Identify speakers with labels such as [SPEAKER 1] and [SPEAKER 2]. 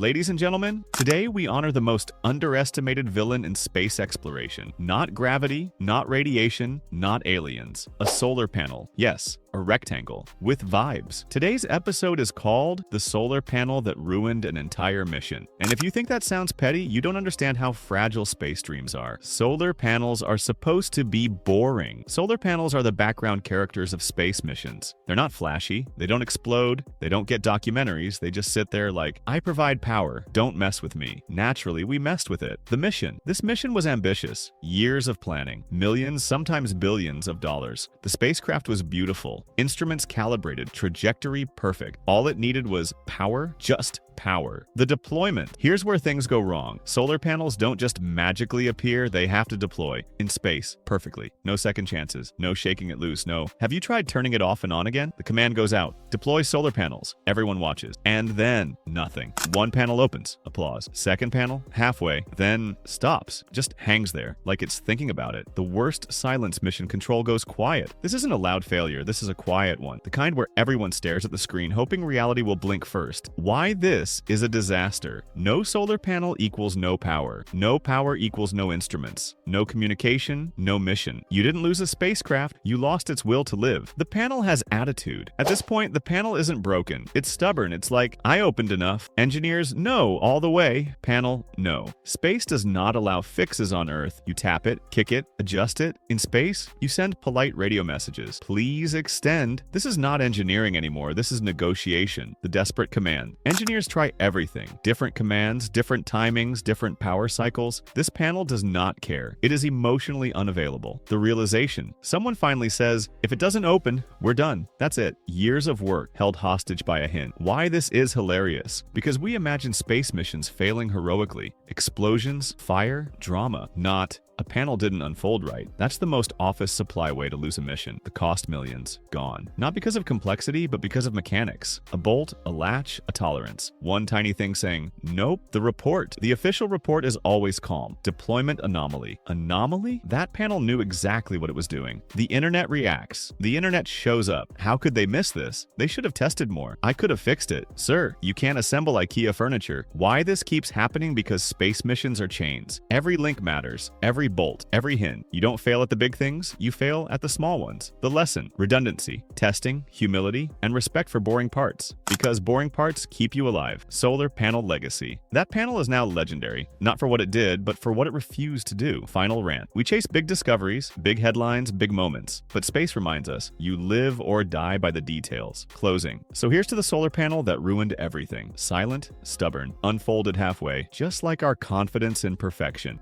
[SPEAKER 1] Ladies and gentlemen, today we honor the most underestimated villain in space exploration. Not gravity, not radiation, not aliens. A solar panel. Yes, a rectangle with vibes. Today's episode is called The Solar Panel That Ruined an Entire Mission. And if you think that sounds petty, you don't understand how fragile space dreams are. Solar panels are supposed to be boring. Solar panels are the background characters of space missions. They're not flashy, they don't explode, they don't get documentaries, they just sit there like, I provide power, don't mess with me. Naturally, we messed with it. The mission. This mission was ambitious. Years of planning. Millions, sometimes billions of dollars. The spacecraft was beautiful. Instruments calibrated, trajectory perfect. All it needed was power, just power. The deployment. Here's where things go wrong. Solar panels don't just magically appear, they have to deploy. In space, perfectly. No second chances. No shaking it loose, no. Have you tried turning it off and on again? The command goes out. Deploy solar panels. Everyone watches. And then, nothing. One panel opens. Applause. Second panel, halfway. Then stops. Just hangs there, like it's thinking about it. The worst silence mission control goes quiet. This isn't a loud failure, this is a quiet one. The kind where everyone stares at the screen, hoping reality will blink first. Why this is a disaster? No solar panel equals no power. No power equals no instruments. No communication, no mission. You didn't lose a spacecraft, you lost its will to live. The panel has attitude. At this point, the panel isn't broken. It's stubborn. It's like, I opened enough. Engineers, no, all the way. Panel, no. Space does not allow fixes on Earth. You tap it, kick it, adjust it. In space, you send polite radio messages. Please extend. This is not engineering anymore. This is negotiation. The desperate command. Engineers try everything. Different commands, different timings, different power cycles. This panel does not care. It is emotionally unavailable. The realization. Someone finally says, if it doesn't open, we're done. That's it. Years of work held hostage by a hint. Why this is hilarious? Because we imagine space missions failing heroically. Explosions, fire, drama. Not a panel didn't unfold right. That's the most office supply way to lose a mission. The cost millions. Gone. Not because of complexity, but because of mechanics. A bolt, a latch, a tolerance. One tiny thing saying, nope. The report. The official report is always calm. Deployment anomaly. Anomaly? That panel knew exactly what it was doing. The internet reacts. The internet shows up. How could they miss this? They should have tested more. I could have fixed it. Sir, you can't assemble IKEA furniture. Why this keeps happening? Because space missions are chains. Every link matters. Every bolt, every hint. You don't fail at the big things, you fail at the small ones. The lesson: redundancy, testing, humility, and respect for boring parts. Because boring parts keep you alive. Solar panel legacy. That panel is now legendary, not for what it did, but for what it refused to do. Final rant. We chase big discoveries, big headlines, big moments. But space reminds us, you live or die by the details. Closing. So here's to the solar panel that ruined everything. Silent, stubborn, unfolded halfway, just like our confidence in perfection.